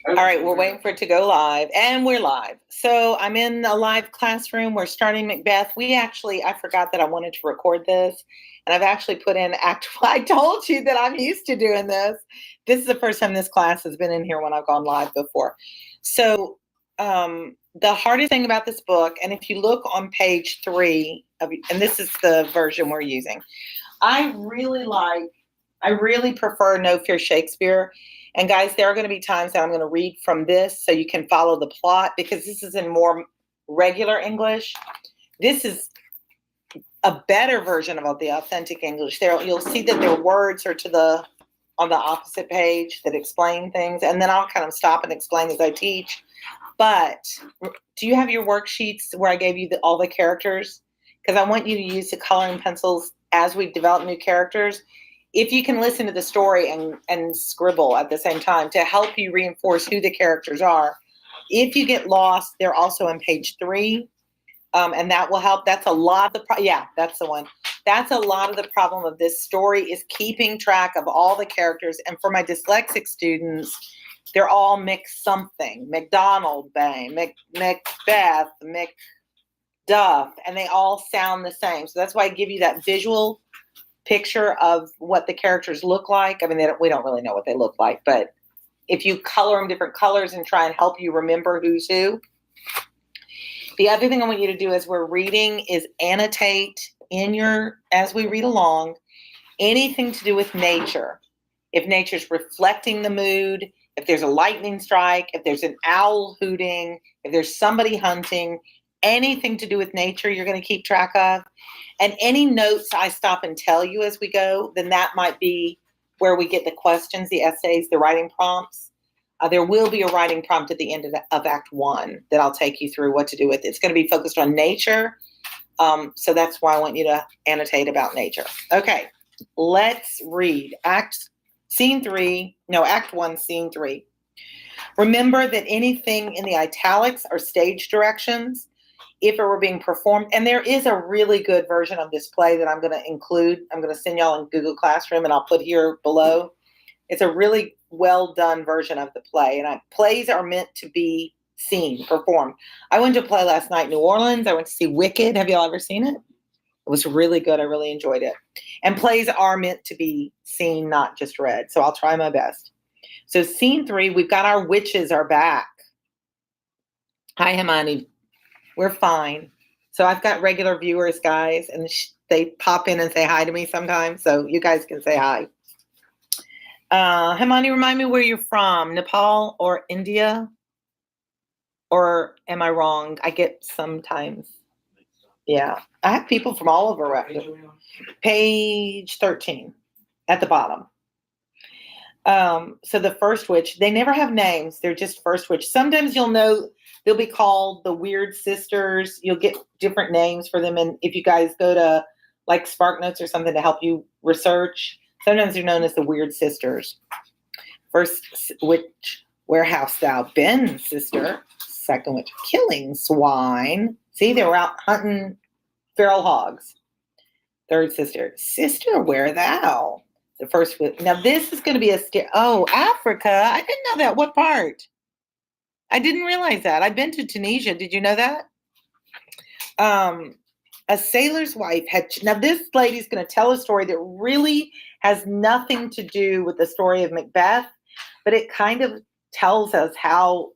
All right, we're waiting for it to go live, and we're live. So I'm in a live classroom. We're starting Macbeth. I forgot that I wanted to record this, and I've actually put in I told you that I'm used to doing this. This is the first time this class has been in here when I've gone live before. So the hardest thing about this book, and if you look on page 3, and this is the version we're using, I really prefer No Fear Shakespeare. And guys, there are going to be times that I'm going to read from this so you can follow the plot, because this is in more regular English. This is a better version of the authentic English. There, you'll see that their words are on the opposite page that explain things, and then I'll kind of stop and explain as I teach. But do you have your worksheets where I gave you all the characters? Because I want you to use the coloring pencils as we develop new characters. If you can listen to the story and scribble at the same time to help you reinforce who the characters are. If you get lost, they're also on page 3, and that will help. That's a lot of that's the one. That's a lot of the problem of this story, is keeping track of all the characters. And for my dyslexic students, they're all mixed something. McDonald, Bang, Macbeth, McDuff, and they all sound the same. So that's why I give you that visual picture of what the characters look like. I mean, we don't really know what they look like, but if you color them different colors and try and help you remember who's who. The other thing I want you to do as we're reading is annotate as we read along, anything to do with nature. If nature's reflecting the mood, if there's a lightning strike, if there's an owl hooting, if there's somebody hunting, anything to do with nature you're going to keep track of. And any notes I stop and tell you as we go, then that might be where we get the questions, the essays, the writing prompts. There will be a writing prompt at the end of Act 1 that I'll take you through what to do with. It's going to be focused on nature. So that's why I want you to annotate about nature. Okay, let's read Act 1, Scene 3. Remember that anything in the italics are stage directions. If it were being performed, and there is a really good version of this play that I'm going to include. I'm going to send y'all in Google Classroom, and I'll put here below. It's a really well done version of the play, and plays are meant to be seen, performed. I went to a play last night in New Orleans. I went to see Wicked. Have y'all ever seen it? It was really good. I really enjoyed it. And plays are meant to be seen, not just read. So I'll try my best. So Scene 3, we've got our witches are back. Hi, Hermione. We're fine. So I've got regular viewers, guys, and they pop in and say hi to me sometimes. So you guys can say hi. Hermione, remind me where you're from, Nepal or India? Or am I wrong? I get sometimes. Yeah. I have people from all over. Page 13 at the bottom. So the first witch, they never have names. They're just first witch. Sometimes you'll know they'll be called the Weird Sisters. You'll get different names for them. And if you guys go to like SparkNotes or something to help you research, sometimes they're known as the Weird Sisters. First witch, where hast thou been, sister? Second witch, killing swine. See, they were out hunting feral hogs. Third sister, where thou? The first witch. Now this is going to be Africa. I didn't know that. What part? I didn't realize that. I've been to Tunisia. Did you know that? A sailor's wife now this lady's going to tell a story that really has nothing to do with the story of Macbeth, but it kind of tells us how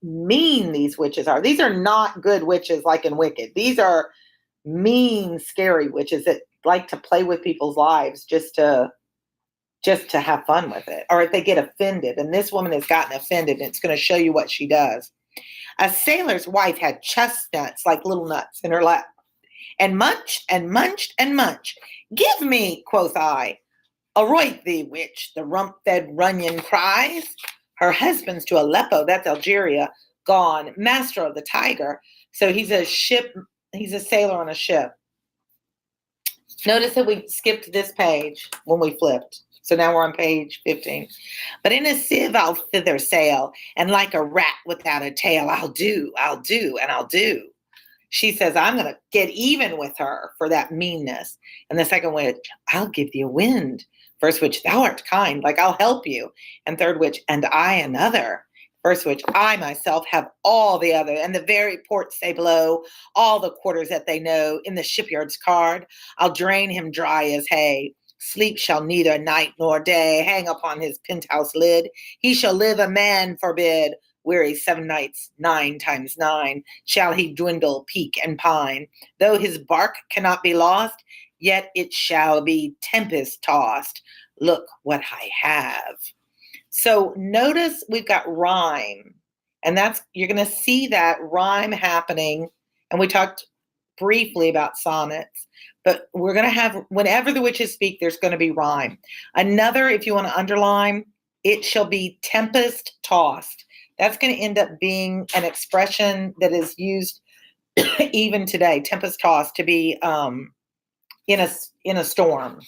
mean these witches are. These are not good witches like in Wicked. These are mean, scary witches that like to play with people's lives just to have fun with it, or if they get offended. And this woman has gotten offended, and it's going to show you what she does. A sailor's wife had chestnuts like little nuts in her lap, and munched and munched and munched. Give me, quoth I. Aroint thee, witch, the rump-fed Runyon cries. Her husband's to Aleppo, that's Algeria, gone, master of the Tiger. So he's a sailor on a ship. Notice that we skipped this page when we flipped. So now we're on page 15. But in a sieve I'll thither sail, and like a rat without a tail, I'll do, and I'll do. She says, I'm going to get even with her for that meanness. And the second witch, I'll give thee a wind. First witch, thou art kind, like I'll help you. And third witch, and I another. First which I myself have all the other, and the very ports they blow, all the quarters that they know, in the shipyard's card, I'll drain him dry as hay. Sleep shall neither night nor day hang upon his penthouse lid. He shall live a man forbid. Weary 7 nights, 9 times 9, shall he dwindle, peak, and pine. Though his bark cannot be lost, yet it shall be tempest tossed. Look what I have. So notice we've got rhyme, and you're going to see that rhyme happening. And we talked briefly about sonnets, but we're going to have, whenever the witches speak, there's going to be rhyme. Another, if you want to underline, it shall be tempest tossed. That's going to end up being an expression that is used even today, tempest tossed, to be in a storm.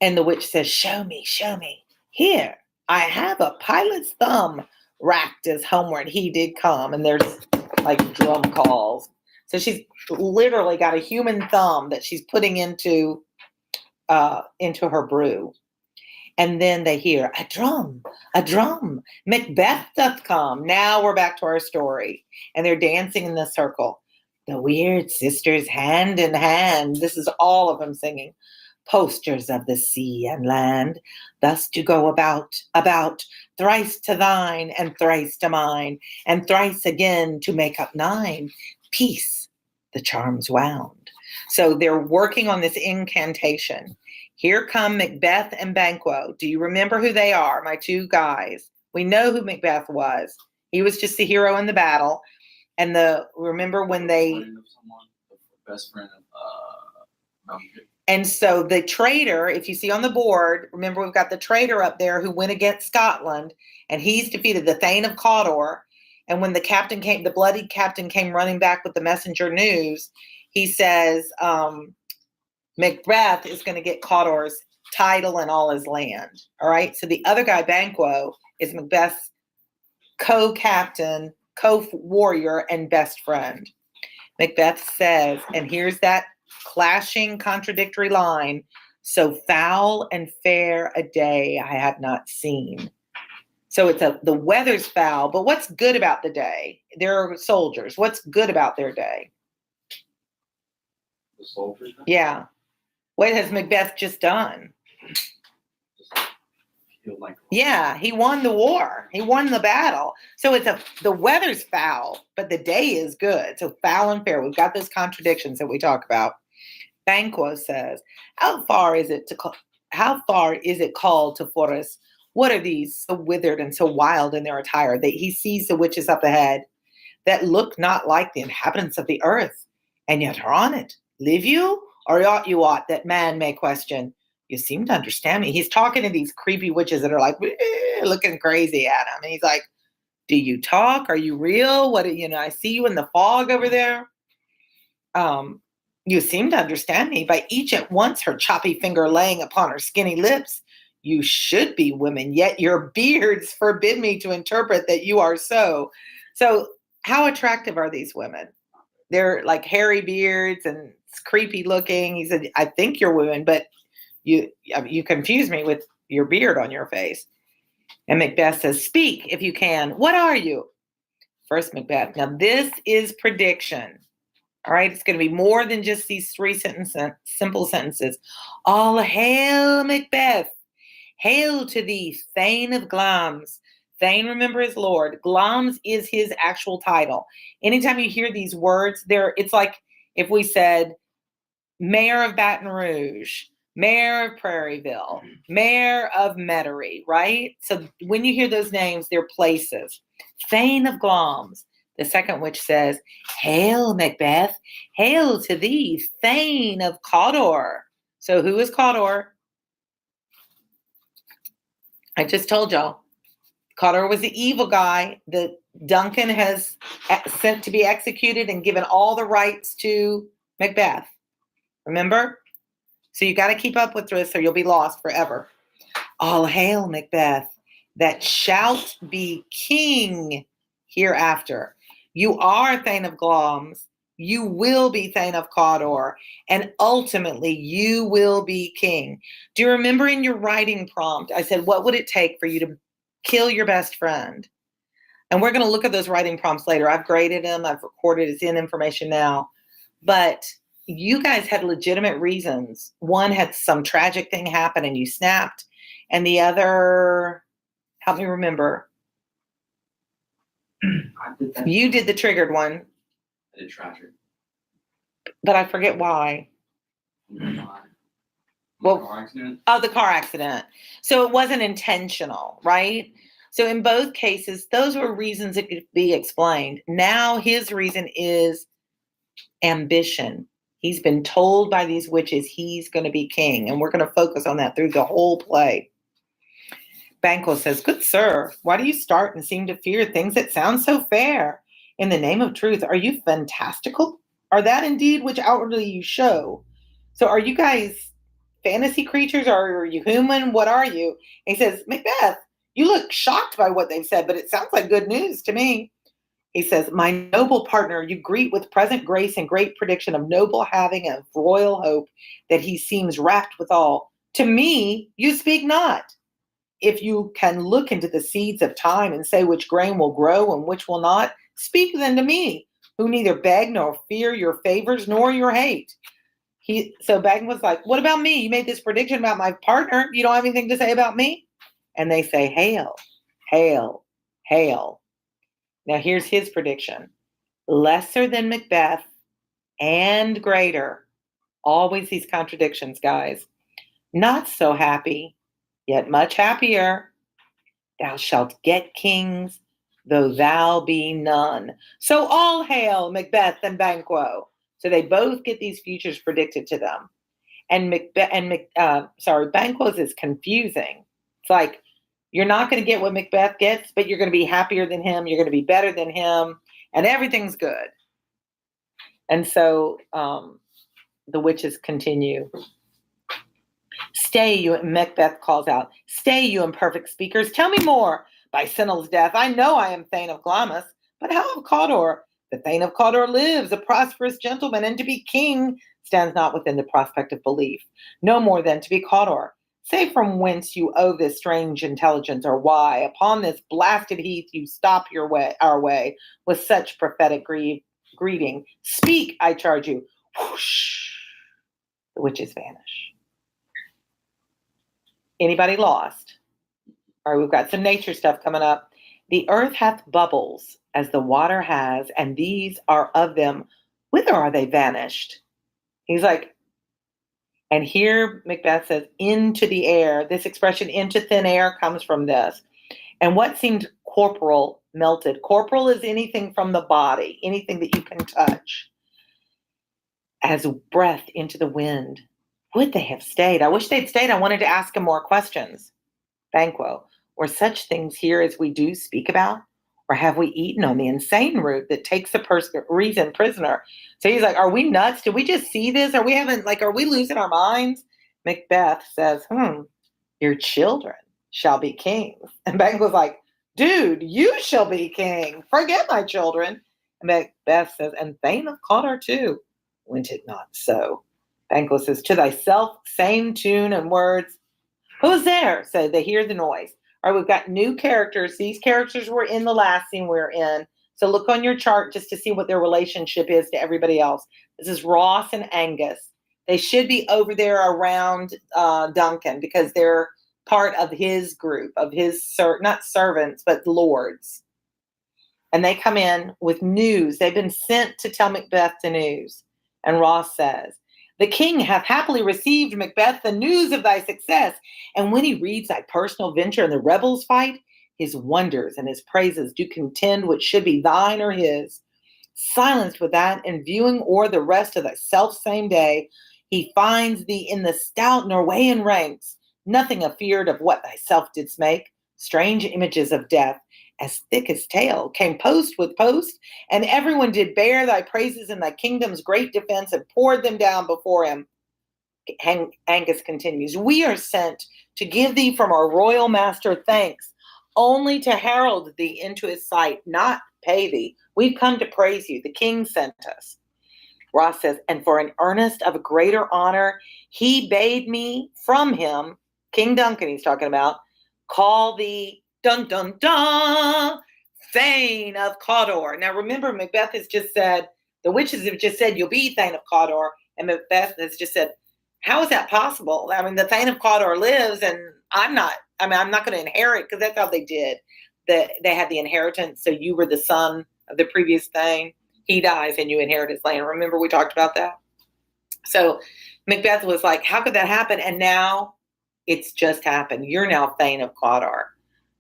And the witch says, show me, show me. Here, I have a pilot's thumb, racked as homeward he did come. And there's like drum calls. So she's literally got a human thumb that she's putting into her brew. And then they hear, a drum, Macbeth doth come. Now we're back to our story. And they're dancing in the circle. The weird sisters hand in hand. This is all of them singing. Posters of the sea and land, thus to go about, thrice to thine, and thrice to mine, and thrice again to make up 9. Peace, the charms wound. So they're working on this incantation. Here come Macbeth and Banquo. Do you remember who they are? My 2 guys. We know who Macbeth was. He was just the hero in the battle. And remember when they... Best friend of And so the traitor, if you see on the board, remember we've got the traitor up there who went against Scotland, and he's defeated, the Thane of Cawdor. And when the bloody captain came running back with the messenger news, he says, Macbeth is going to get Cawdor's title and all his land. All right. So the other guy, Banquo, is Macbeth's co-captain, co-warrior, and best friend. Macbeth says, and here's that clashing, contradictory line, so foul and fair a day I have not seen. So the weather's foul, but what's good about the day? They're soldiers. What's good about their day? The soldiers? Yeah. What has Macbeth just done? Yeah, he won the war. He won the battle. So the weather's foul, but the day is good. So foul and fair. We've got those contradictions that we talk about. Banquo says, how far is it called to Forres? What are these so withered and so wild in their attire? He sees the witches up ahead that look not like the inhabitants of the earth, and yet are on it. Live you, or ought you aught that man may question? You seem to understand me. He's talking to these creepy witches that are like looking crazy at him. And he's like, do you talk? Are you real? I see you in the fog over there. You seem to understand me. By each at once her choppy finger laying upon her skinny lips. You should be women, yet your beards forbid me to interpret that you are so. So how attractive are these women? They're like hairy beards and it's creepy looking. He said, I think you're women, but you confuse me with your beard on your face. And Macbeth says, speak if you can. What are you? First Macbeth. Now this is prediction. All right. It's going to be more than just these 3 simple sentences. All hail Macbeth. Hail to thee, Thane of Glamis. Thane, remember, is Lord. Glamis is his actual title. Anytime you hear these words, it's like if we said Mayor of Baton Rouge, Mayor of Prairieville, Mayor of Metairie, right? So when you hear those names, they're places. Thane of Glamis. The second witch says, hail Macbeth, hail to thee, Thane of Cawdor. So who is Cawdor? I just told y'all. Cawdor was the evil guy that Duncan has sent to be executed and given all the rights to Macbeth. Remember? So you got to keep up with this or you'll be lost forever. All hail Macbeth, that shalt be king hereafter. You are Thane of Glamis. You will be Thane of Cawdor. And ultimately, you will be king. Do you remember in your writing prompt, I said, what would it take for you Kill your best friend. And we're going to look at those writing prompts later. I've graded them. I've recorded. It's in information now. But you guys had legitimate reasons. One had some tragic thing happen and you snapped. And the other, help me remember. You did the triggered one. I did tragic. But I forget why. Well, car accident? Oh, the car accident. So it wasn't intentional, right? So in both cases, those were reasons that could be explained. Now his reason is ambition. He's been told by these witches he's going to be king, and we're going to focus on that through the whole play. Banquo says, "Good sir, why do you start and seem to fear things that sound so fair? In the name of truth, are you fantastical? Are that indeed which outwardly you show? So are you guys fantasy creatures? Or are you human? What are you?" And he says, "Macbeth, you look shocked by what they've said, but it sounds like good news to me." He says, "My noble partner, you greet with present grace and great prediction of noble having and of royal hope that he seems rapt withal. To me, you speak not. If you can look into the seeds of time and say which grain will grow and which will not, speak then to me, who neither beg nor fear your favors nor your hate." So Bagman was like, "What about me? You made this prediction about my partner. You don't have anything to say about me?" And they say, "Hail, hail, hail." Now here's his prediction. Lesser than Macbeth and greater. Always these contradictions, guys. Not so happy, yet much happier. Thou shalt get kings, though thou be none. So all hail Macbeth and Banquo. So they both get these futures predicted to them. And Banquo's is confusing. It's like, you're not going to get what Macbeth gets, but you're going to be happier than him. You're going to be better than him. And everything's good. And so the witches continue. "Stay, you," Macbeth calls out. "Stay, you imperfect speakers. Tell me more. By Sinel's death, I know I am Thane of Glamis. But how of Cawdor? The Thane of Cawdor lives, a prosperous gentleman, and to be king stands not within the prospect of belief. No more than to be Cawdor. Say from whence you owe this strange intelligence, or why, upon this blasted heath, you stop our way with such prophetic greeting. Speak, I charge you." Whoosh! The witches vanish. Anybody lost? All right, we've got some nature stuff coming up. "The earth hath bubbles, as the water has, and these are of them. Whither are they vanished?" He's like, and here Macbeth says, "into the air." This expression, "into thin air," comes from this. "And what seemed corporal melted." Corporal is anything from the body, anything that you can touch. "As breath into the wind. Would they have stayed?" I wish they'd stayed. I wanted to ask him more questions. Banquo, "Were such things here as we do speak about? Or have we eaten on the insane root that takes the reason prisoner?" So he's like, "Are we nuts? Did we just see this? Are we losing our minds?" Macbeth says, "Your children shall be kings." And Banquo's like, "Dude, you shall be king. Forget my children." And Macbeth says, "And Thane of Cawdor too. Went it not so?" Banquo says, "To thyself, same tune and words." "Who's there?" So they hear the noise. All right, we've got new characters. These characters were in the last scene we were in. So look on your chart just to see what their relationship is to everybody else. This is Ross and Angus. They should be over there around Duncan because they're part of his group, of his, not servants, but lords. And they come in with news. They've been sent to tell Macbeth the news. And Ross says, "The king hath happily received, Macbeth, the news of thy success. And when he reads thy personal venture in the rebels' fight, his wonders and his praises do contend which should be thine or his. Silenced with that, and viewing o'er the rest of thy self-same day, he finds thee in the stout Norwegian ranks, nothing afeard of what thyself didst make. Strange images of death, as thick as tale, came post with post, and everyone did bear thy praises in thy kingdom's great defense and poured them down before him." Angus continues, "We are sent to give thee from our royal master thanks, only to herald thee into his sight, not pay thee. We've come to praise you. The king sent us." Ross says, "And for an earnest of a greater honor, he bade me from him," King Duncan he's talking about, "call thee Dun, dun, dun. Thane of Cawdor. Now remember, Macbeth has just said, the witches have just said, you'll be Thane of Cawdor. And Macbeth has just said, how is that possible? I mean, the Thane of Cawdor lives and I'm not going to inherit, because that's how they did. They had the inheritance. So you were the son of the previous Thane. He dies and you inherit his land. Remember we talked about that? So Macbeth was like, how could that happen? And now it's just happened. You're now Thane of Cawdor.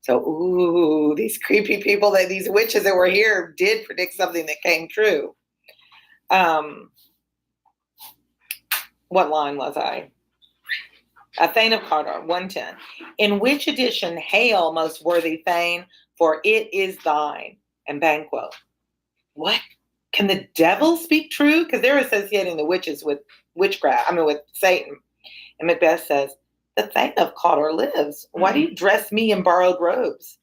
So, ooh, these creepy people, these witches that were here did predict something that came true. What line was I? A Thane of Cawdor, 110. In which edition, hail, most worthy Thane, for it is thine. And Banquo. What? Can the devil speak true? Because they're associating the witches with witchcraft, with Satan. And Macbeth says, the Thane of Cawdor lives. Why do you dress me in borrowed robes?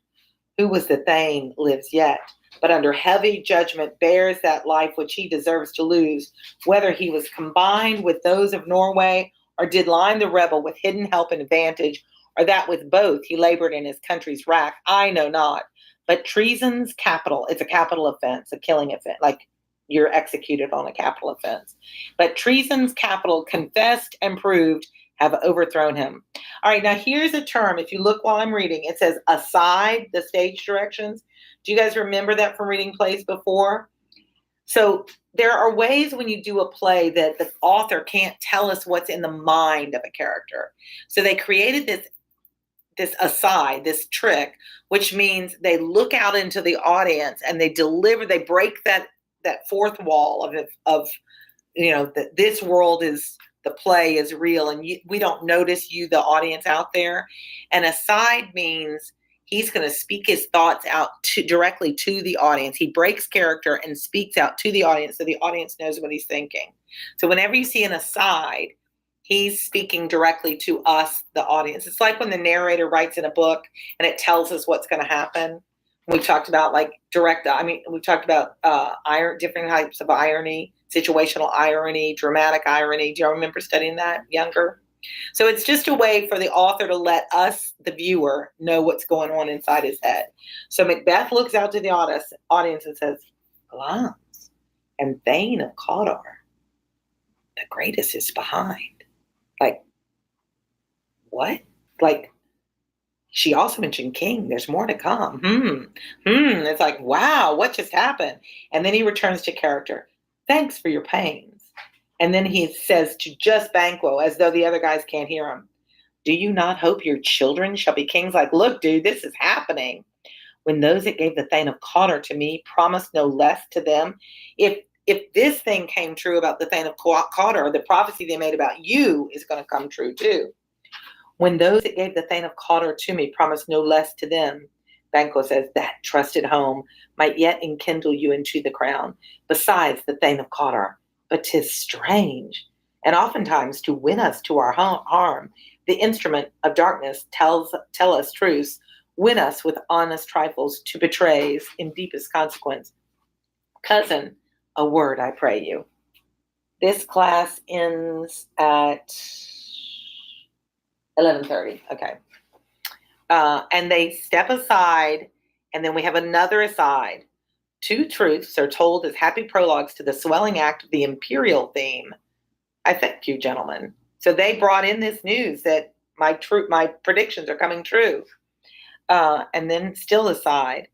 Who was the Thane lives yet, but under heavy judgment bears that life which he deserves to lose, whether he was combined with those of Norway, or did line the rebel with hidden help and advantage, or that with both he labored in his country's wrack, I know not. But treason's capital, it's a capital offense, a killing offense, like you're executed on a capital offense. But treason's capital confessed and proved have overthrown him. All right, now here's a term. If you look while I'm reading, it says aside the stage directions. Do you guys remember that from reading plays before? So there are ways when you do a play that the author can't tell us what's in the mind of a character. So they created this aside, this trick, which means they look out into the audience and they break that fourth wall of that this world is, the play is real, and we don't notice you, the audience out there. And aside means he's going to speak his thoughts out directly to the audience. He breaks character and speaks out to the audience so the audience knows what he's thinking. So whenever you see an aside, he's speaking directly to us, the audience. It's like when the narrator writes in a book and it tells us what's going to happen. We talked about we talked about different types of irony, situational irony, dramatic irony. Do you remember studying that younger? So it's just a way for the author to let us, the viewer, know what's going on inside his head. So Macbeth looks out to the audience and says, Glance and Thane of Cawdor, the greatest is behind. Like, what? Like, she also mentioned king. There's more to come. It's like, wow, what just happened? And then he returns to character. Thanks for your pains. And then he says to just Banquo, as though the other guys can't hear him, do you not hope your children shall be kings? Like, look, dude, this is happening. When those that gave the Thane of Cawdor to me promised no less to them. If this thing came true about the Thane of Cawdor, the prophecy they made about you is going to come true too. When those that gave the Thane of Cawdor to me promised no less to them, Banquo says, that trusted home might yet enkindle you into the crown, besides the Thane of Cawdor. But 'tis strange, and oftentimes to win us to our harm, the instrument of darkness tell us truths, win us with honest trifles to betrays in deepest consequence. Cousin, a word I pray you. This class ends at 11:30. Okay. And they step aside, and then we have another aside. Two truths are told as happy prologues to the swelling act of the imperial theme. I thank you, gentlemen. So they brought in this news that my predictions are coming true. And then still aside,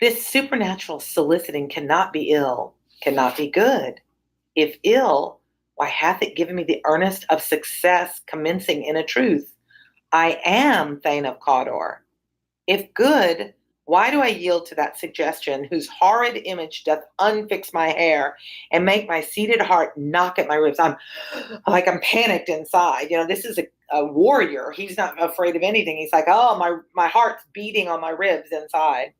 this supernatural soliciting cannot be ill, cannot be good. If ill, why hath it given me the earnest of success commencing in a truth? I am Thane of Cawdor. If good, why do I yield to that suggestion whose horrid image doth unfix my hair and make my seated heart knock at my ribs? I'm panicked inside. This is a warrior. He's not afraid of anything. He's like, oh, my heart's beating on my ribs inside.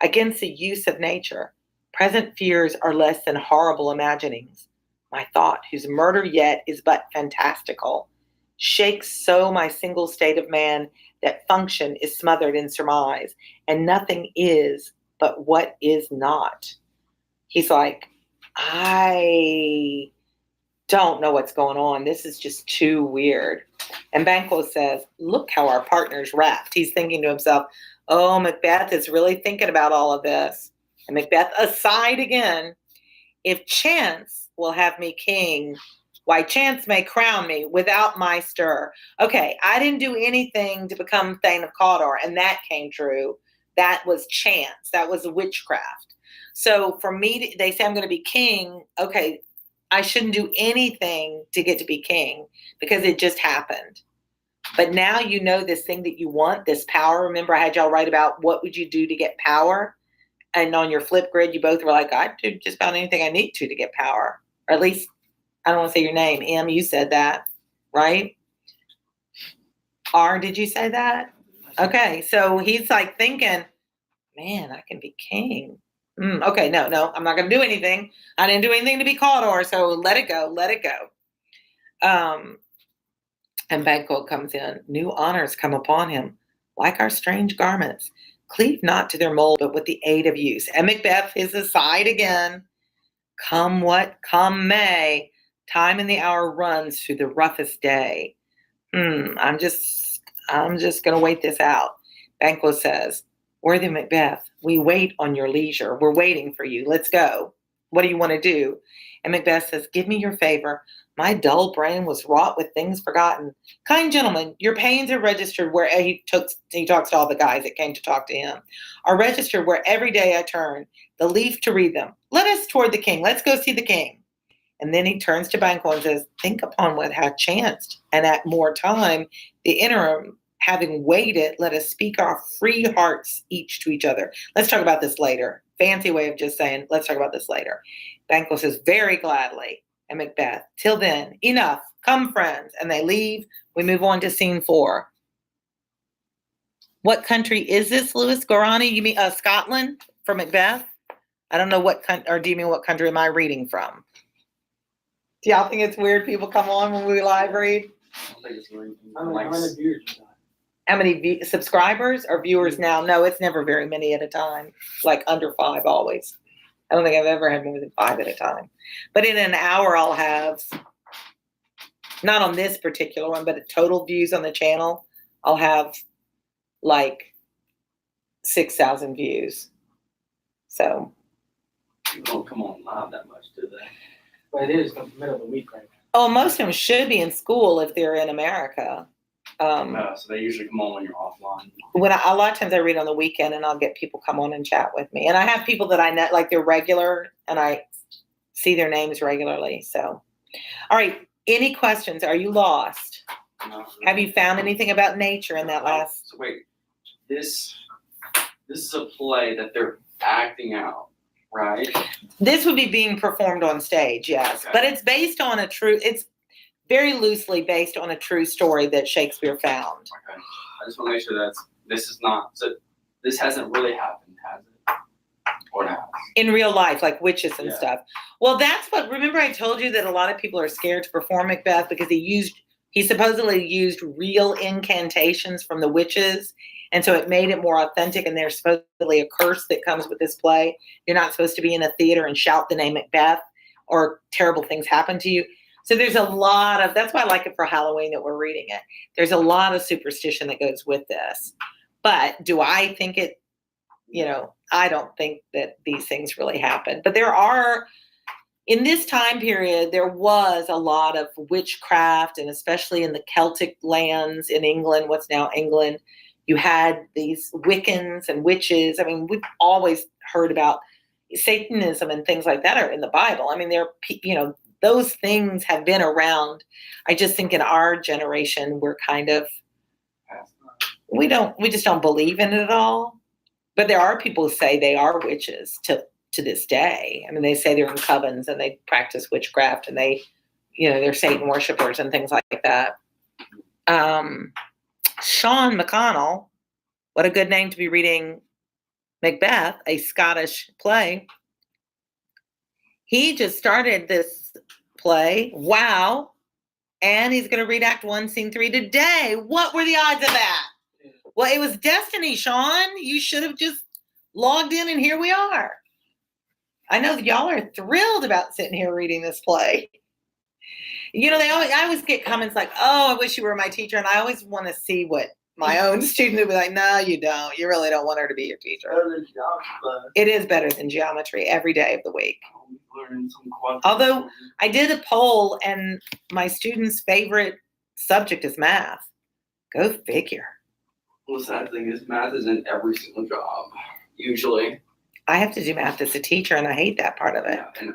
Against the use of nature, present fears are less than horrible imaginings. My thought, whose murder yet is but fantastical, shakes so my single state of man that function is smothered in surmise, and nothing is but what is not. He's like, I don't know what's going on. This is just too weird. And Banquo says, look how our partner's wrapped. He's thinking to himself, oh, Macbeth is really thinking about all of this. And Macbeth aside again, if chance will have me king, why chance may crown me without my stir. Okay, I didn't do anything to become Thane of Cawdor, and that came true. That was chance. That was witchcraft. So for me, they say I'm going to be king. Okay, I shouldn't do anything to get to be king because it just happened. But now you know this thing that you want, this power. Remember, I had y'all write about what would you do to get power? And on your flip grid, you both were like, I'd do just about anything I need to get power. Or at least, I don't want to say your name. Em, you said that, right? R, did you say that? Okay, so he's like thinking, man, I can be king. Okay, no, I'm not going to do anything. I didn't do anything to be Cawdor, so let it go. And Banquo comes in. New honors come upon him, like our strange garments. Cleave not to their mold, but with the aid of use. And Macbeth is aside again. Come what come may, time and the hour runs through the roughest day. I'm just going to wait this out. Banquo says, worthy Macbeth, we wait on your leisure. We're waiting for you. Let's go. What do you want to do? And Macbeth says, give me your favor. My dull brain was wrought with things forgotten. Kind gentlemen, your pains are registered where he talks to all the guys that came to talk to him, are registered where every day I turn, the leaf to read them. Let us toward the king. Let's go see the king. And then he turns to Banquo and says, think upon what hath chanced, and at more time, the interim, having waited, let us speak our free hearts each to each other. Let's talk about this later. Fancy way of just saying, let's talk about this later. Banquo says, very gladly. And Macbeth, till then, enough. Come, friends. And they leave. We move on to scene 4. What country is this, Louis Gorani? You mean Scotland for Macbeth? I don't know what country, or do you mean what country am I reading from? Do y'all think it's weird people come on when we live read? I don't think it's weird. How many viewers you got? How many subscribers or viewers now? No, it's never very many at a time. Like under 5 always. I don't think I've ever had more than 5 at a time. But in an hour, I'll have, not on this particular one, but total views on the channel, I'll have like 6,000 views. So. People don't come on live that much, do they? But it is the middle of the week right now. Oh, most of them should be in school if they're in America. So they usually come on when you're offline. A lot of times I read on the weekend and I'll get people come on and chat with me. And I have people that I know, like they're regular and I see their names regularly. So, all right. Any questions? Are you lost? No. Have you found anything about nature in that last? So wait, this is a play that they're acting out, right? This would be being performed on stage, yes. Okay. But it's based on it's very loosely based on a true story that Shakespeare found. Okay. I just want to make sure this hasn't really happened, has it? Or it has? In real life, like witches and Yeah. stuff. Well, remember I told you that a lot of people are scared to perform Macbeth because he supposedly used real incantations from the witches. And so it made it more authentic, and there's supposedly a curse that comes with this play. You're not supposed to be in a theater and shout the name Macbeth or terrible things happen to you. So there's a lot of, that's why I like it for Halloween that we're reading it. There's a lot of superstition that goes with this. But do I think it, I don't think that these things really happen. But in this time period, there was a lot of witchcraft, and especially in the Celtic lands in England, what's now England, you had these Wiccans and witches. I mean, we've always heard about Satanism and things like that are in the Bible. I mean, those things have been around. I just think in our generation, we're kind of, we just don't believe in it at all. But there are people who say they are witches to this day. I mean, they say they're in covens and they practice witchcraft and they're Satan worshipers and things like that. Sean McConnell, what a good name to be reading Macbeth, a Scottish play. He just started this play. Wow. And he's going to read Act 1, Scene 3 today. What were the odds of that? Well, it was destiny, Sean. You should have just logged in and here we are. I know that y'all are thrilled about sitting here reading this play. I always get comments like, "Oh, I wish you were my teacher," and I always want to see what my own student would be like. No, you don't. You really don't want her to be your teacher. Better than geography. It is better than geometry every day of the week. Learning some quadrants. Although I did a poll, and my students' favorite subject is math. Go figure. Well, the sad thing is, math is in every single job. Usually. I have to do math as a teacher, and I hate that part of it. Yeah, and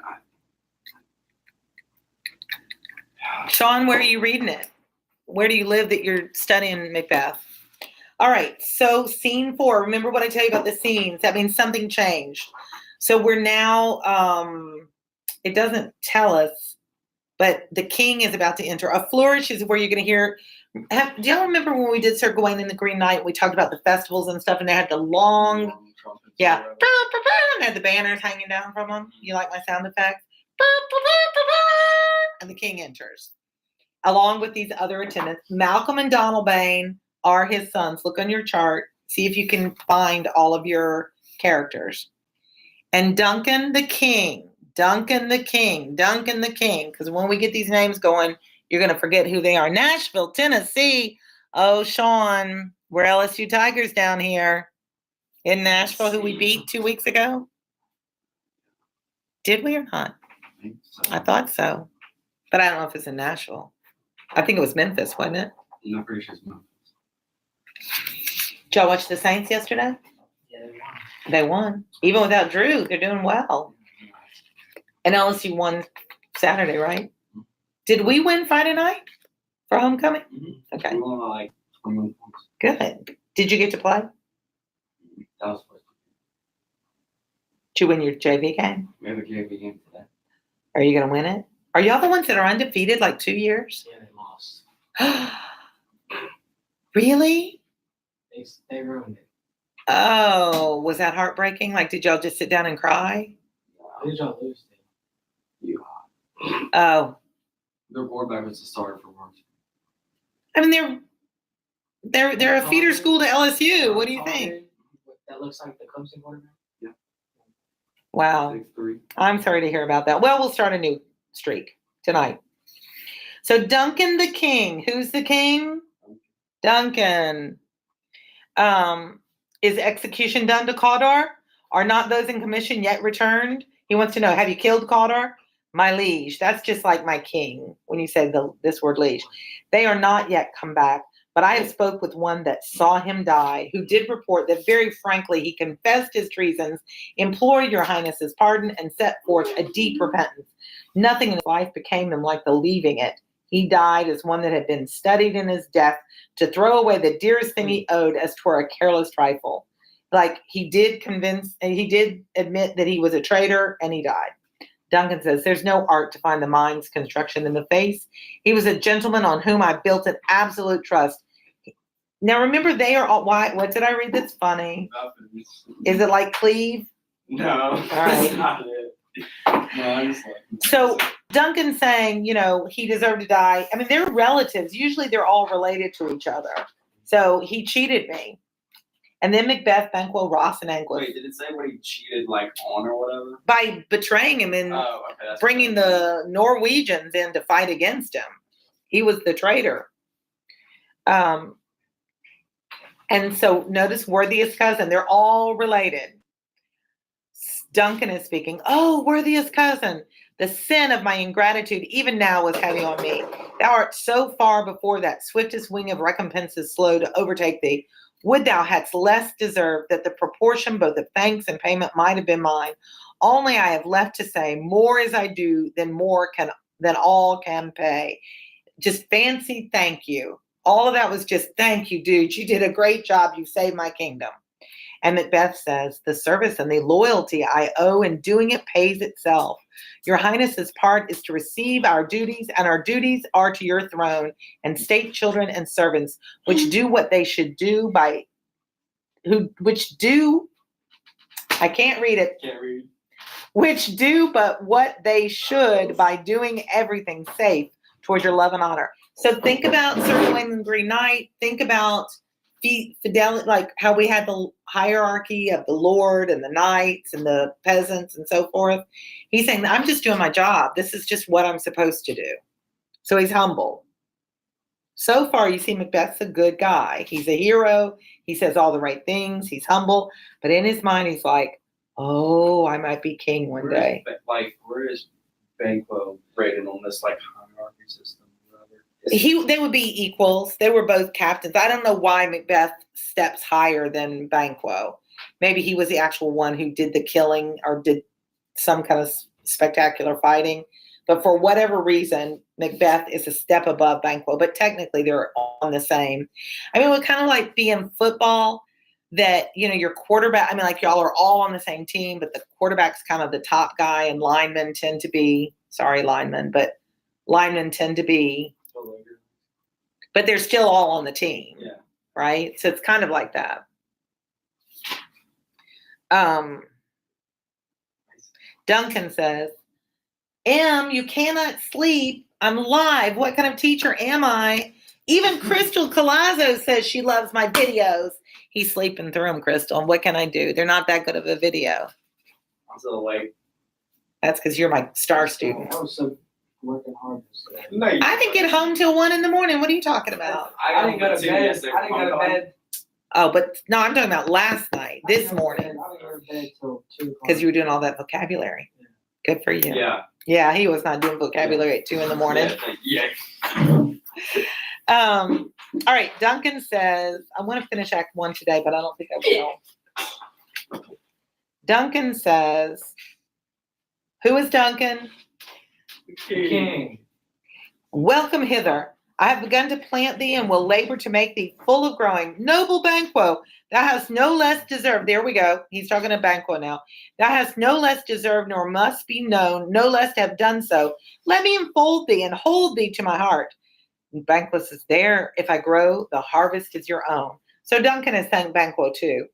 Sean, where are you reading it? Where do you live that you're studying Macbeth? All right, so scene 4. Remember what I tell you about the scenes? That means something changed. So we're now, it doesn't tell us, but the king is about to enter. A flourish is where you're going to hear. Do y'all remember when we did Sir Gawain and the Green Knight? We talked about the festivals and stuff, and they had the long, yeah, and had the banners hanging down from them. You like my sound effects? And the king enters, along with these other attendants. Malcolm and Donalbain are his sons. Look on your chart. See if you can find all of your characters. And Duncan the King, because when we get these names going, you're going to forget who they are. Nashville, Tennessee. Oh, Sean, we're LSU Tigers down here in Nashville, who we beat 2 weeks ago. Did we or not? I thought so. But I don't know if it's in Nashville. I think it was Memphis, wasn't it? I'm not pretty sure it's Memphis. Did y'all watch the Saints yesterday? Yeah, They won. Even without Drew, they're doing well. And LSU won Saturday, right? Did we win Friday night for homecoming? Mm-hmm. Okay. We won like 21 points. Good. Did you get to play? That was supposed Did you win your JV game? We have a JV game today. Are you going to win it? Are y'all the ones that are undefeated like 2 years? yeah, they lost. Really? They ruined it. Oh, was that heartbreaking? Like, did y'all just sit down and cry? Who did y'all lose to? You. Oh, Their quarterback was the starter for work. I mean, they're a feeder school to LSU. What do you think? That looks like the Clemson quarterback. Wow. 6'3". I'm sorry to hear about that. Well, we'll start a new streak tonight. So Duncan the King. Who's the king? Duncan. Is execution done to Cawdor? Are not those in commission yet returned? He wants to know, have you killed Cawdor? My liege. That's just like my king when you say this word liege. They are not yet come back, but I have spoke with one that saw him die, who did report that very frankly he confessed his treasons, implored your highness's pardon, and set forth a deep repentance. Nothing in his life became him like the leaving it. He died as one that had been studied in his death to throw away the dearest thing he owed as 'twere a careless trifle. Like he did admit that he was a traitor, and he died. Duncan says, there's no art to find the mind's construction in the face. He was a gentleman on whom I built an absolute trust. Now, remember, they are all, why? What did I read that's funny? Is it like Cleve? No, right. that's not it. No, I'm just like. So Duncan's saying, he deserved to die. I mean, they're relatives. Usually they're all related to each other. So he cheated me. And then Macbeth, Banquo, Ross, and Anguish. Wait, did it say what he cheated on or whatever? By betraying him and Oh, okay. That's bringing the Norwegians in to fight against him. He was the traitor. And so notice worthiest cousin. They're all related. Duncan is speaking. Oh, worthiest cousin. The sin of my ingratitude even now was heavy on me. Thou art so far before that swiftest wing of recompense is slow to overtake thee. Would thou hadst less deserved that the proportion both of thanks and payment might have been mine. Only I have left to say, more as I do than all can pay. Just fancy thank you. All of that was just thank you, dude. You did a great job. You saved my kingdom. And Macbeth says, the service and the loyalty I owe in doing it pays itself. Your Highness's part is to receive our duties, and our duties are to your throne and state children and servants, which do what they should do I can't read it. Can't read. Which do but what they should by doing everything safe towards your love and honor. So think about Sir Gawain and the Green Knight. Think about fidelity, like how we had the hierarchy of the lord and the knights and the peasants and so forth. He's saying, I'm just doing my job. This is just what I'm supposed to do. So he's humble. So far, you see Macbeth's a good guy. He's a hero. He says all the right things. He's humble. But in his mind, he's like, oh, I might be king one day. Where is Banquo rated on this hierarchy system? They would be equals. They were both captains. I don't know why Macbeth steps higher than Banquo. Maybe he was the actual one who did the killing or did some kind of spectacular fighting. But for whatever reason, Macbeth is a step above Banquo. But technically, they're on the same. I mean, it would kind of like be in football that, your quarterback, y'all are all on the same team, but the quarterback's kind of the top guy, and linemen tend to be, linemen tend to be, but they're still all on the team. Yeah. Right? So it's kind of like that. Duncan says, you cannot sleep. I'm live. What kind of teacher am I? Even Crystal Collazo says she loves my videos. He's sleeping through them, Crystal. And what can I do? They're not that good of a video. I'm still awake. That's because you're my star student. I was so working hard. No, I didn't get home till 1 a.m. What are you talking about? I didn't go to bed. I didn't go to bed. Oh, but no, I'm talking about last night, this morning. I didn't go to bed till 2 o'clock. Because you were doing all that vocabulary. Good for you. Yeah. Yeah, he was not doing vocabulary at 2 a.m. Yeah. All right, Duncan says, I want to finish Act 1 today, but I don't think I will. Duncan says, who is Duncan? King. Welcome hither. I have begun to plant thee and will labor to make thee full of growing. Noble Banquo, thou hast no less deserved. There we go. He's talking to Banquo now. Thou hast no less deserved, nor must be known, no less to have done so. Let me enfold thee and hold thee to my heart. And Banquo says, there, if I grow, the harvest is your own. So Duncan has thanked Banquo too.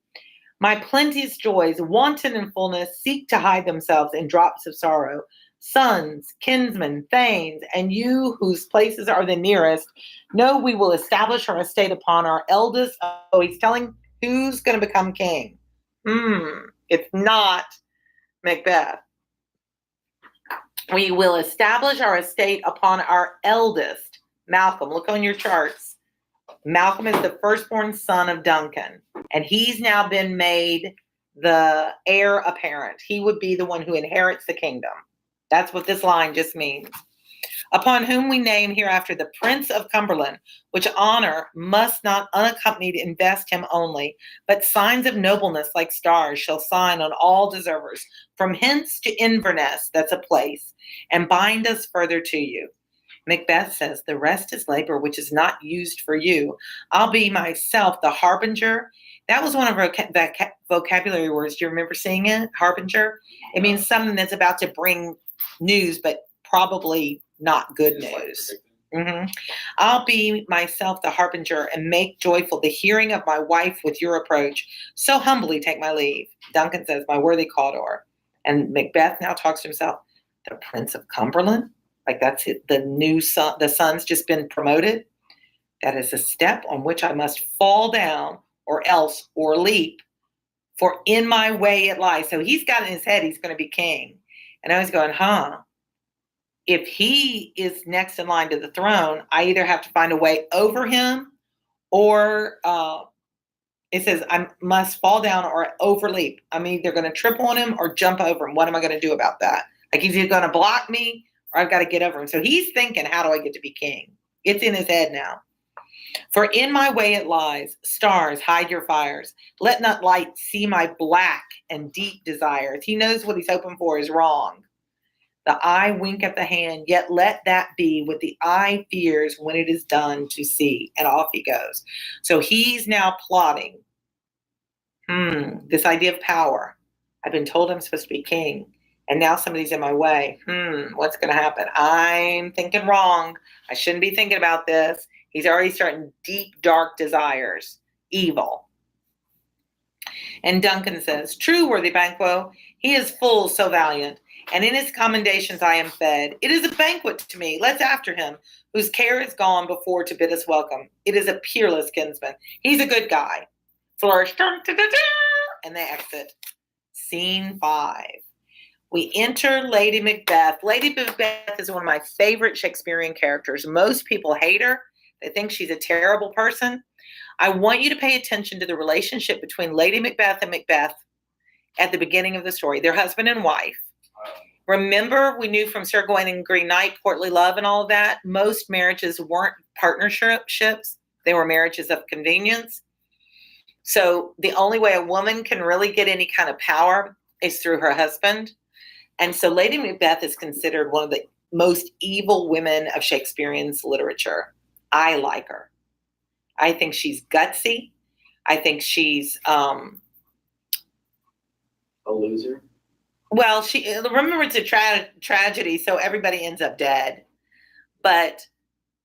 My plenteous joys, wanton in fullness, seek to hide themselves in drops of sorrow. Sons, kinsmen, thanes, and you whose places are the nearest, know we will establish our estate upon our eldest. Oh, he's telling who's going to become king. It's not Macbeth. We will establish our estate upon our eldest, Malcolm. Look on your charts. Malcolm is the firstborn son of Duncan, and he's now been made the heir apparent. He would be the one who inherits the kingdom. That's what this line just means. Upon whom we name hereafter the Prince of Cumberland, which honor must not unaccompanied invest him only, but signs of nobleness like stars shall sign on all deservers, from hence to Inverness, that's a place, and bind us further to you. Macbeth says, the rest is labor which is not used for you. I'll be myself the harbinger. That was one of our vocabulary words. Do you remember seeing it? Harbinger? It means something that's about to bring news, but probably not good news. I'll be myself the harbinger and make joyful the hearing of my wife with your approach. So humbly take my leave. Duncan says, my worthy Cawdor. And Macbeth now talks to himself, the Prince of Cumberland? Like that's it, the new son, the son's just been promoted. That is a step on which I must fall down or leap, for in my way it lies. So he's got in his head, he's going to be king. And I was going, if he is next in line to the throne, I either have to find a way over him or it says I must fall down or overleap. I'm either going to trip on him or jump over him. What am I going to do about that? Like he's either going to block me or I've got to get over him. So he's thinking, how do I get to be king? It's in his head now. For in my way it lies. Stars, hide your fires. Let not light see my black and deep desires. He knows what he's hoping for is wrong. The eye wink at the hand, yet let that be what the eye fears when it is done to see. And off he goes. So he's now plotting. This idea of power. I've been told I'm supposed to be king. And now somebody's in my way. What's going to happen? I'm thinking wrong. I shouldn't be thinking about this. He's already starting deep, dark desires. Evil. And Duncan says, true, worthy Banquo, he is full so valiant, and in his commendations I am fed. It is a banquet to me. Let's after him, whose care is gone before to bid us welcome. It is a peerless kinsman. He's a good guy. Flourish, and they exit. Scene 5. We enter Lady Macbeth. Lady Macbeth is one of my favorite Shakespearean characters. Most people hate her. They think she's a terrible person. I want you to pay attention to the relationship between Lady Macbeth and Macbeth at the beginning of the story. They're husband and wife. Remember, we knew from Sir Gawain and Green Knight, courtly love and all of that, most marriages weren't partnerships. They were marriages of convenience. So the only way a woman can really get any kind of power is through her husband. And so Lady Macbeth is considered one of the most evil women of Shakespearean's literature. I like her. I think she's gutsy. I think she's A loser. well, remember it's a tragedy, so everybody ends up dead. But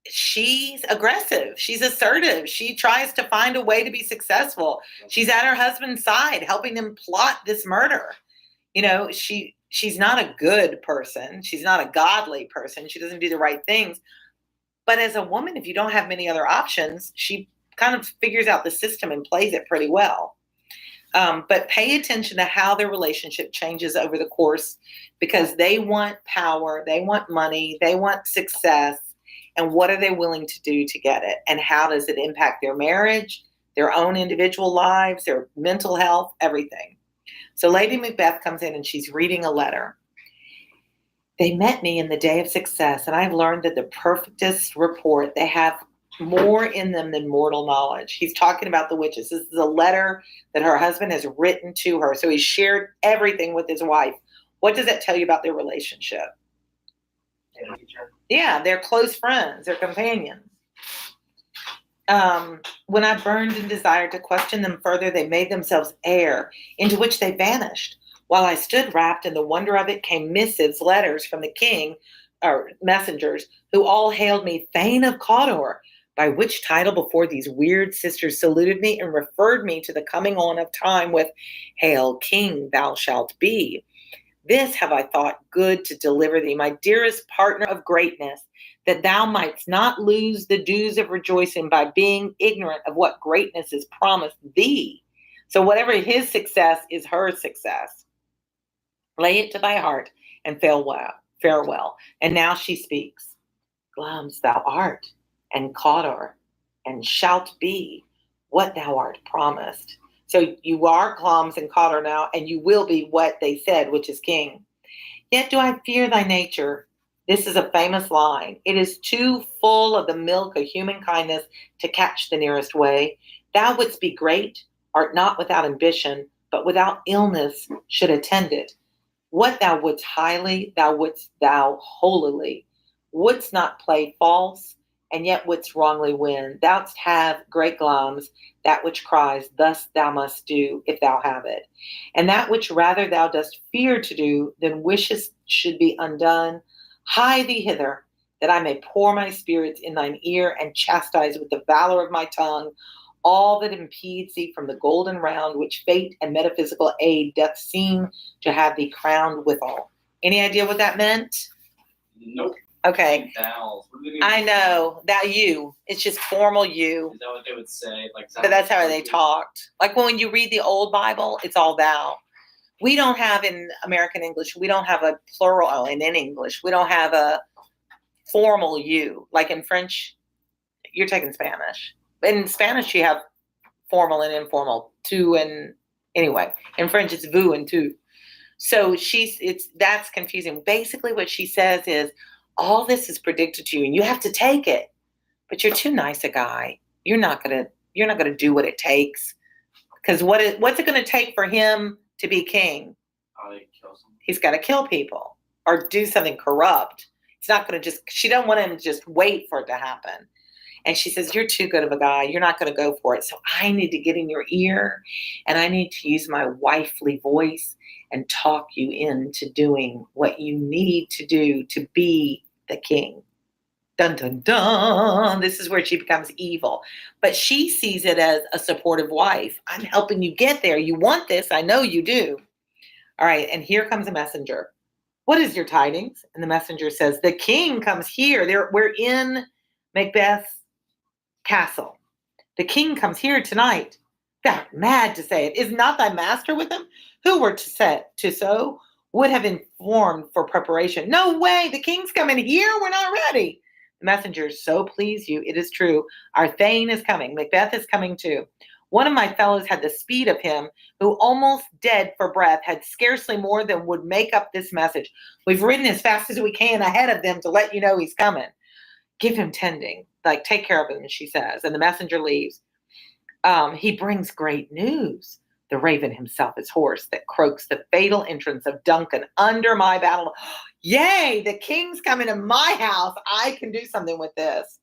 she's aggressive. She's assertive. She tries to find a way to be successful. She's at her husband's side, helping him plot this murder. You know, she's not a good person. She's not a godly person. She doesn't do the right things. But as a woman, if you don't have many other options, she kind of figures out the system and plays it pretty well. But pay attention to how their relationship changes over the course, because they want power, they want money, they want success. And what are they willing to do to get it? And how does it impact their marriage, their own individual lives, their mental health, everything? So Lady Macbeth comes in and she's reading a letter. They met me in the day of success, and I've learned that the perfectest report, they have more in them than mortal knowledge. He's talking about the witches. This is a letter that her husband has written to her. So he shared everything with his wife. What does that tell you about their relationship? Yeah, they're close friends, they're companions. When I burned and desired to question them further, they made themselves air, into which they vanished. While I stood wrapped in the wonder of it, came missives, letters from the king, or messengers, who all hailed me Thane of Cawdor, by which title before these weird sisters saluted me and referred me to the coming on of time with, Hail, King, thou shalt be. This have I thought good to deliver thee, my dearest partner of greatness, that thou mightst not lose the dues of rejoicing by being ignorant of what greatness is promised thee. So whatever his success is her success. Lay it to thy heart and farewell. And now she speaks. Glums thou art, and Cawdor, and shalt be what thou art promised. So you are Glums and Cawdor now, and you will be what they said, which is king. Yet do I fear thy nature. This is a famous line. It is too full of the milk of human kindness to catch the nearest way. Thou wouldst be great, art not without ambition, but without illness should attend it. What thou wouldst highly, thou wouldst thou holily. Wouldst not play false, and yet wouldst wrongly win. Thou'dst have, great Glums, that which cries, thus thou must do, if thou have it. And that which rather thou dost fear to do, than wishest should be undone, hie thee hither, that I may pour my spirits in thine ear, and chastise with the valor of my tongue all that impedes thee from the golden round, which fate and metaphysical aid doth seem to have thee crowned withal. Any idea what that meant? Nope. Okay. Vowels. What do they mean? I know that you. It's just formal you. Is that what they would say? Like, But that's how they talked. Like when you read the old Bible, it's all thou. We don't have in American English, we don't have a plural, and in English, we don't have a formal you. Like in French, you're taking Spanish. In Spanish, you have formal and informal, tu and anyway. In French, it's vous and tu. So that's confusing. Basically, what she says is, all this is predicted to you, and you have to take it. But you're too nice a guy. You're not gonna do what it takes. Because what's it gonna take for him to be king? He's got to kill people or do something corrupt. It's not gonna she doesn't want him to just wait for it to happen. And she says, you're too good of a guy. You're not going to go for it. So I need to get in your ear, and I need to use my wifely voice and talk you into doing what you need to do to be the king. Dun, dun, dun. This is where she becomes evil. But she sees it as a supportive wife. I'm helping you get there. You want this. I know you do. All right. And here comes a messenger. What is your tidings? And the messenger says, the king comes here. We're in Macbeth's castle. The king comes here tonight. Thou art mad to say it. Is not thy master with him? Who were to so? would have informed for preparation. No way, the king's coming here, we're not ready. The messenger, so please you, it is true. Our Thane is coming. Macbeth is coming too. One of my fellows had the speed of him, who almost dead for breath, had scarcely more than would make up this message. We've ridden as fast as we can ahead of them to let you know he's coming. Give him tending, like take care of him, she says. And the messenger leaves. He brings great news. The raven himself is hoarse that croaks the fatal entrance of Duncan under my battle. Yay, the king's coming to my house. I can do something with this.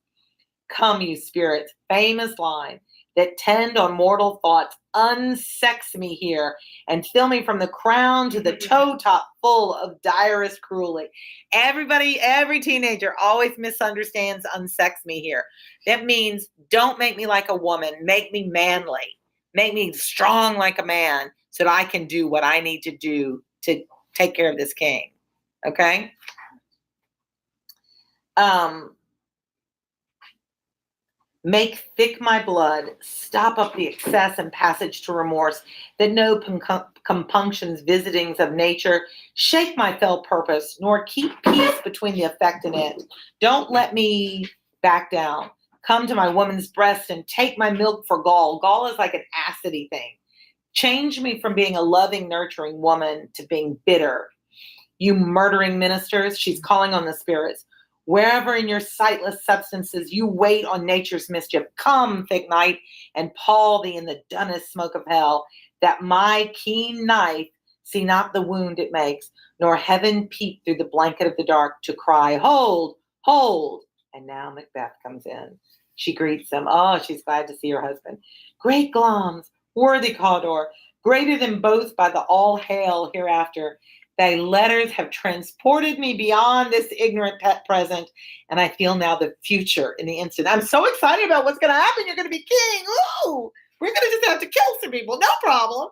Come, you spirits, famous line that tend on mortal thoughts, unsex me here and fill me from the crown to the toe top full of direst cruelty. Everybody, every teenager always misunderstands unsex me here. That means don't make me like a woman, make me manly. Make me strong like a man so that I can do what I need to do to take care of this king. Okay? Make thick my blood, stop up the excess and passage to remorse, that no compunctions, visitings of nature shake my fell purpose, nor keep peace between the effect and it. Don't let me back down. Come to my woman's breast and take my milk for gall. Gall is like an acidy thing. Change me from being a loving, nurturing woman to being bitter. You murdering ministers, she's calling on the spirits. Wherever in your sightless substances you wait on nature's mischief, come, thick night, and pall thee in the dunnest smoke of hell, that my keen knife see not the wound it makes, nor heaven peep through the blanket of the dark to cry, hold, hold. And now Macbeth comes in. She greets him. Oh, she's glad to see her husband. Great Glamis, worthy Cawdor, greater than both by the all hail hereafter. Thy letters have transported me beyond this ignorant pet present, and I feel now the future in the instant. I'm so excited about what's going to happen. You're going to be king. Ooh, we're going to just have to kill some people. No problem.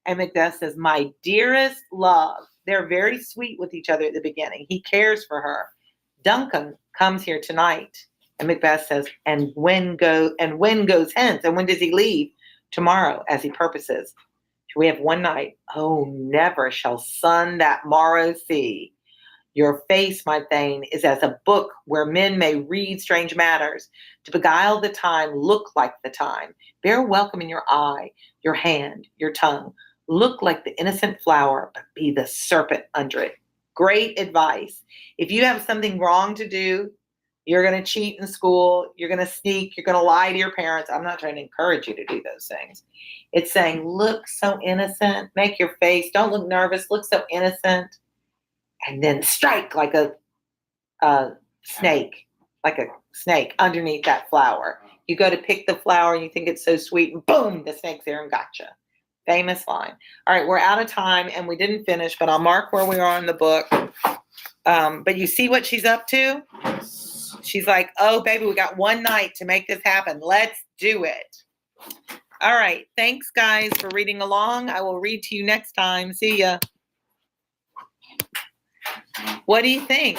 And Macbeth says, my dearest love. They're very sweet with each other at the beginning. He cares for her. Duncan comes here tonight. And Macbeth says, and when goes hence? And when does he leave? Tomorrow, as he purposes. We have one night. Oh, never shall sun that morrow see. Your face, my Thane, is as a book where men may read strange matters. To beguile the time, look like the time. Bear welcome in your eye, your hand, your tongue. Look like the innocent flower, but be the serpent under it. Great advice. If you have something wrong to do, you're going to cheat in school, you're going to sneak, you're going to lie to your parents. I'm not trying to encourage you to do those things. It's saying, look so innocent, make your face, don't look nervous, look so innocent, and then strike like a snake underneath that flower. You go to pick the flower and you think it's so sweet, and boom, the snake's there and gotcha. Famous line. All right, we're out of time and we didn't finish, but I'll mark where we are in the book. But you see what she's up to? She's like, oh, baby, we got one night to make this happen. Let's do it. All right. Thanks, guys, for reading along. I will read to you next time. See ya. What do you think?